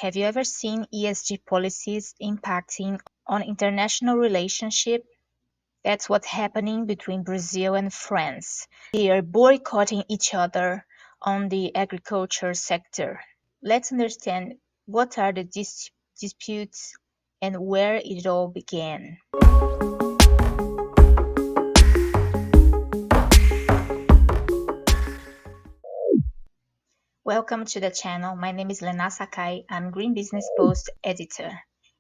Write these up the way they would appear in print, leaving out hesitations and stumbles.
Have you ever seen ESG policies impacting on international relationship? That's what's happening between Brazil and France. They are boycotting each other on the agriculture sector. Let's understand what are the disputes and where it all began. Welcome to the channel. My name is Lena Sakai. I'm Green Business Post editor.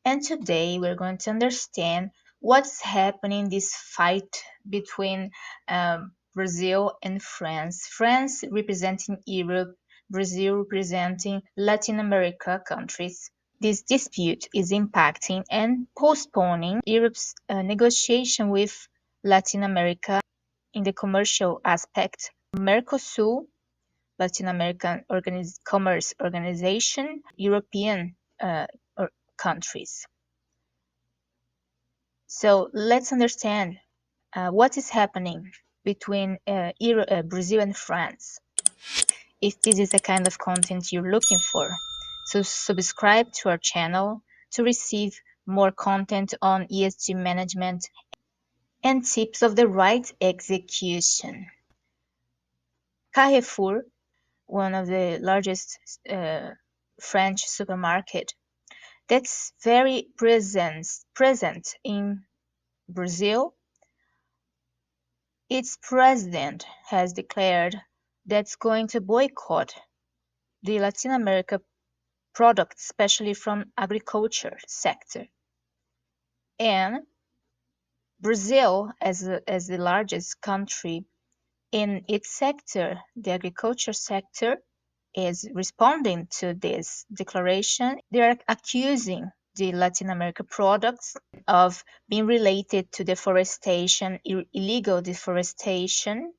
And today we're going to understand what's happening in this fight between Brazil and France. France representing Europe, Brazil representing Latin America countries. This dispute is impacting and postponing Europe's negotiation with Latin America in the commercial aspect. Mercosur, Latin American Commerce Organization, European countries. So let's understand what is happening between Brazil and France. If this is the kind of content you're looking for, so subscribe to our channel to receive more content on ESG management and tips of the right execution. Carrefour, one of the largest French supermarket that's very present in Brazil. Its president has declared that's going to boycott the Latin America products, especially from agriculture sector. And Brazil, as the largest country in its sector, the agriculture sector, is responding to this declaration. They are accusing the Latin America products of being related to deforestation, illegal deforestation,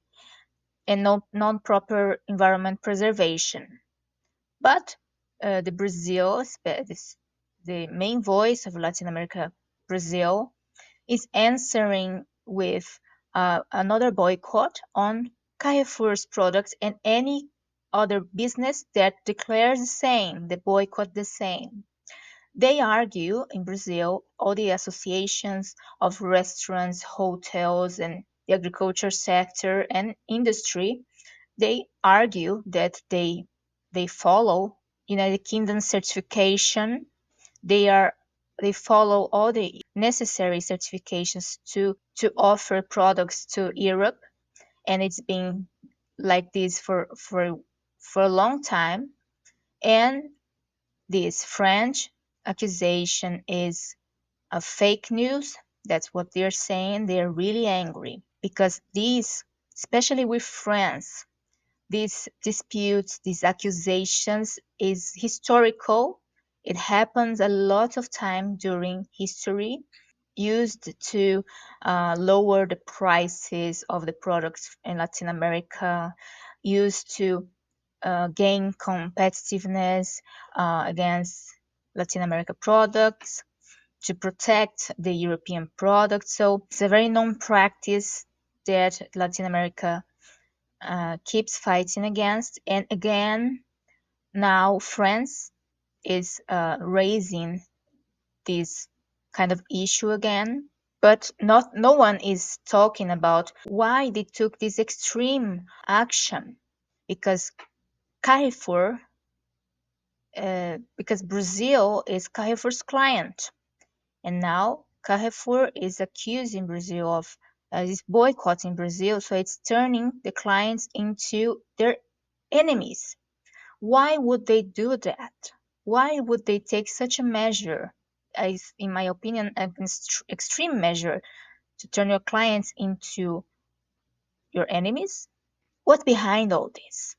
and non-proper environment preservation. But the Brazil, the main voice of Latin America, Brazil, is answering with another boycott on Carrefour's products and any other business that declares the same, the boycott the same. They argue in Brazil, all the associations of restaurants, hotels, and the agriculture sector and industry, they argue that they follow United Kingdom certification. They follow all the necessary certifications to offer products to Europe, and it's been like this for a long time. And this French accusation is a fake news. That's what they're saying. They're really angry because these, especially with France, these disputes, these accusations is historical. It happens a lot of time during history, used to lower the prices of the products in Latin America, used to gain competitiveness against Latin America products, to protect the European products. So it's a very known practice that Latin America keeps fighting against. And again, now France is raising this kind of issue again, but no one is talking about why they took this extreme action, because Carrefour, because Brazil is Carrefour's client, and now Carrefour is accusing Brazil of is boycotting Brazil, so it's turning the clients into their enemies. Why would they do that? Why would they take such a measure, as in my opinion, an extreme measure, to turn your clients into your enemies? What's behind all this?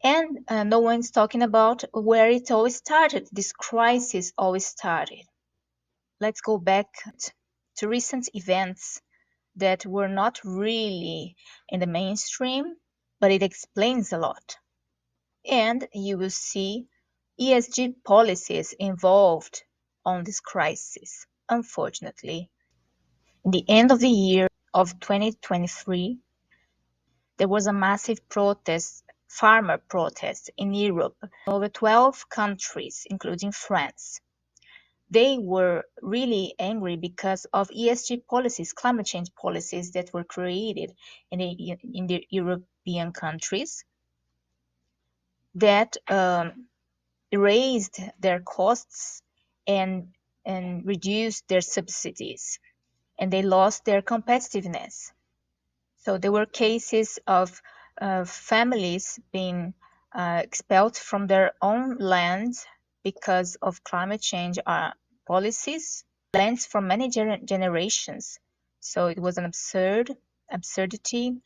And no one's talking about where it all started. This crisis always started. Let's go back to recent events that were not really in the mainstream, but it explains a lot. And you will see ESG policies involved on this crisis. Unfortunately, in the end of the year of 2023, there was a massive protest farmer protests in Europe, over 12 countries, including France. They were really angry because of ESG policies, climate change policies that were created in the European countries that raised their costs and reduced their subsidies, and they lost their competitiveness. So there were cases of families being expelled from their own land because of climate change policies, lands for many generations. So it was an absurdity,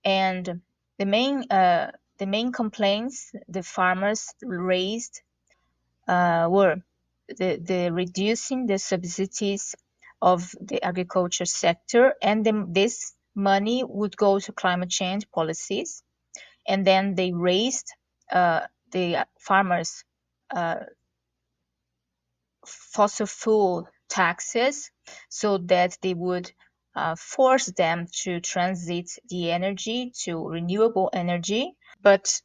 and the main complaints the farmers raised were the reducing the subsidies of the agriculture sector, and this money would go to climate change policies, and then they raised the farmers' fossil fuel taxes so that they would force them to transit the energy to renewable energy. But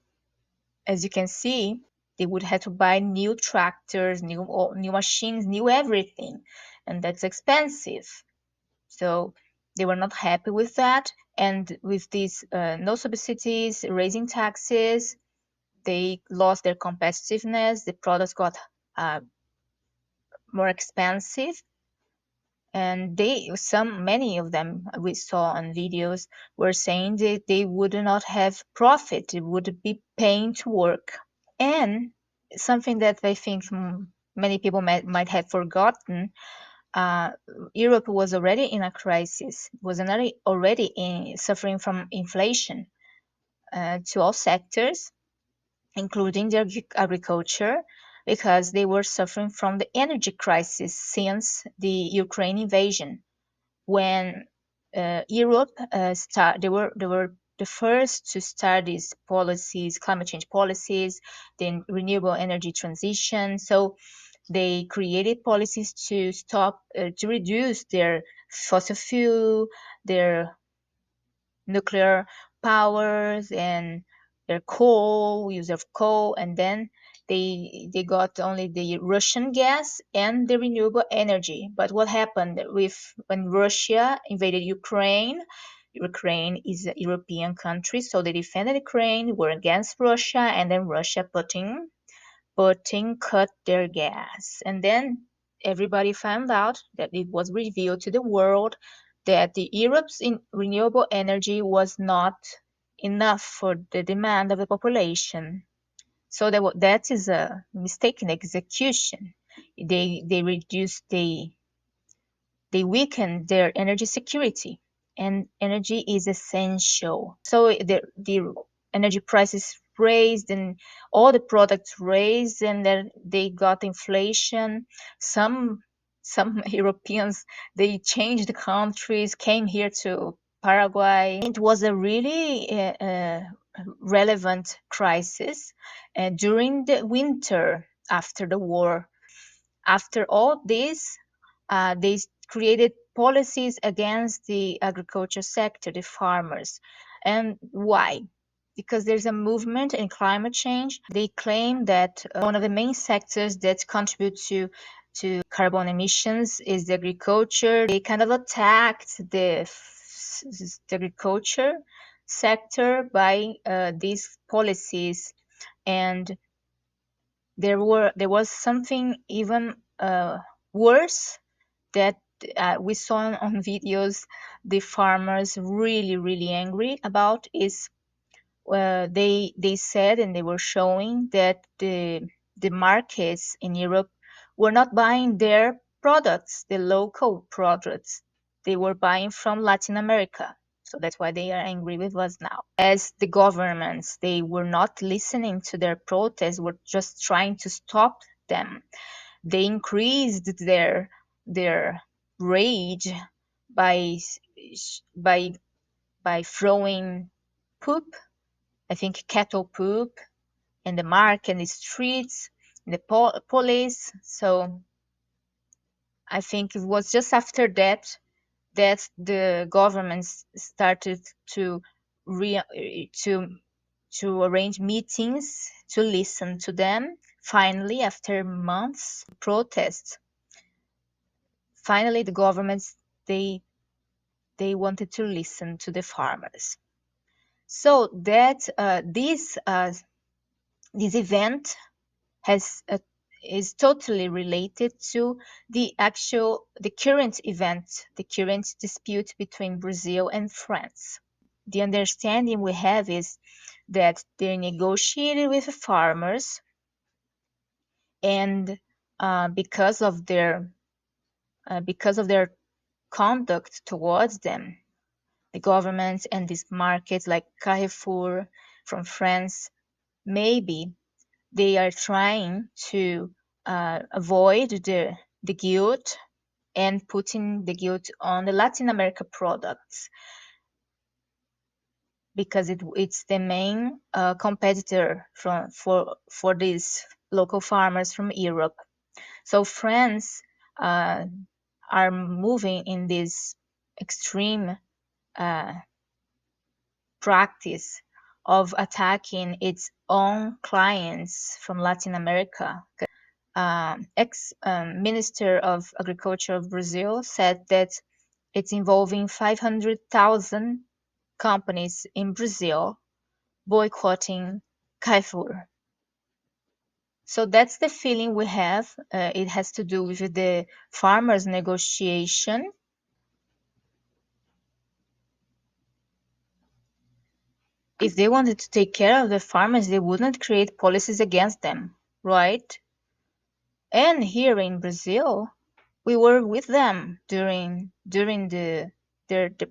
as you can see, they would have to buy new tractors, new machines, new everything, and that's expensive. So they were not happy with that, and with these no subsidies, raising taxes, they lost their competitiveness. The products got more expensive, and many of them we saw on videos were saying that they would not have profit, it would be paying to work. And something that I think many people might have forgotten, Europe was already in a crisis, was already suffering from inflation to all sectors, including the agriculture, because they were suffering from the energy crisis since the Ukraine invasion. When Europe they were the first to start these policies, climate change policies, then renewable energy transition. So they created policies to stop, to reduce their fossil fuel, their nuclear powers, and their use of coal, and then they got only the Russian gas and the renewable energy. But what happened when Russia invaded Ukraine? Ukraine is a European country, so they defended Ukraine, were against Russia, and then Russia Putin cut their gas. And then everybody found out that it was revealed to the world that the Europe's renewable energy was not enough for the demand of the population. So that is a mistaken execution. They weakened their energy security, and energy is essential. So the energy prices raised, and all the products raised, and then they got inflation. Some Europeans, they changed countries, came here to Paraguay. It was a really relevant crisis during the winter after the war. After all this, they created policies against the agriculture sector, the farmers. And why? Because there's a movement in climate change. They claim that one of the main sectors that contribute to carbon emissions is the agriculture. They kind of attacked the agriculture sector by these policies, and there was something even worse that we saw on videos. The farmers really angry about is they said, and they were showing that the markets in Europe were not buying their products, the local products. They were buying from Latin America. So that's why they are angry with us now. As the governments, they were not listening to their protests, were just trying to stop them. They increased their rage by by throwing poop, I think cattle poop, in the market, in the streets, in the police. So I think it was just after that that the governments started to to arrange meetings to listen to them. Finally, after months of protests, finally the governments they wanted to listen to the farmers. So that this event has is totally related to the current event, the current dispute between Brazil and France. The understanding we have is that they negotiated with the farmers, and because of their conduct towards them, the governments and these markets like Carrefour from France, maybe they are trying to avoid the guilt and putting the guilt on the Latin America products, because it's the main competitor for these local farmers from Europe. So France are moving in this extreme practice of attacking its own clients from Latin America. Ex-Minister of Agriculture of Brazil said that it's involving 500,000 companies in Brazil boycotting Carrefour. So that's the feeling we have. It has to do with the farmers' negotiation. If they wanted to take care of the farmers, they wouldn't create policies against them, right? And here in Brazil, we were with them during the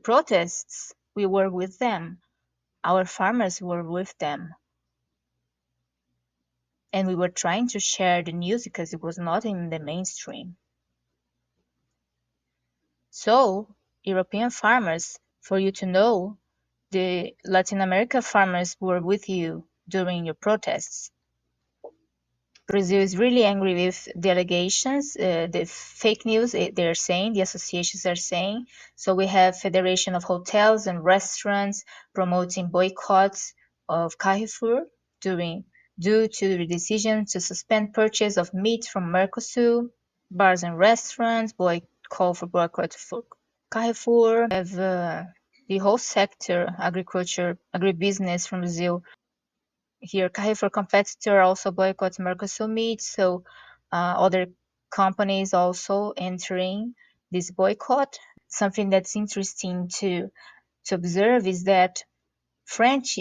protests. We were with them. Our farmers were with them. And we were trying to share the news because it was not in the mainstream. So, European farmers, for you to know, the Latin America farmers were with you during your protests. Brazil is really angry with the allegations, the fake news they're saying, the associations are saying. So we have Federation of Hotels and Restaurants promoting boycotts of Carrefour due to the decision to suspend purchase of meat from Mercosur. Bars and restaurants call for boycott for Carrefour. We have the whole sector, agribusiness from Brazil. Here, Carrefour competitor also boycotts Mercosur meat, so other companies also entering this boycott. Something that's interesting to observe is that French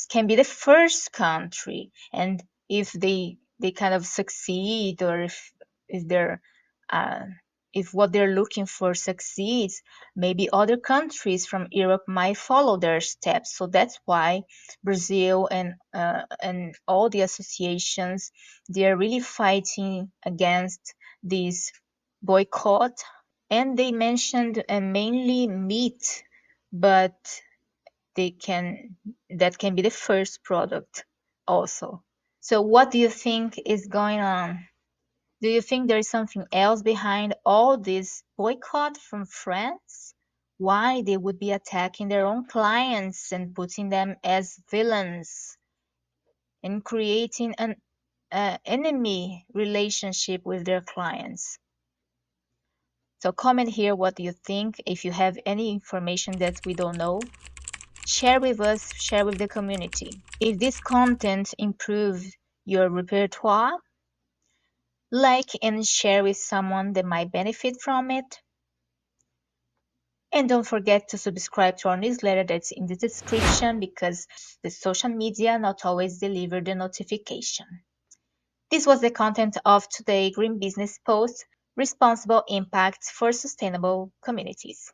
can be the first country, and if they kind of succeed, or if they're uh, if what they're looking for succeeds, maybe other countries from Europe might follow their steps. So that's why Brazil and all the associations, they are really fighting against this boycott. And they mentioned mainly meat, but that can be the first product also. So what do you think is going on? Do you think there is something else behind all this boycott from France? Why they would be attacking their own clients and putting them as villains and creating an enemy relationship with their clients? So comment here what you think. If you have any information that we don't know, share with us, share with the community. If this content improves your repertoire, like and share with someone that might benefit from it. And don't forget to subscribe to our newsletter that's in the description, because the social media not always deliver the notification. This was the content of today's Green Business Post, Responsible Impacts for Sustainable Communities.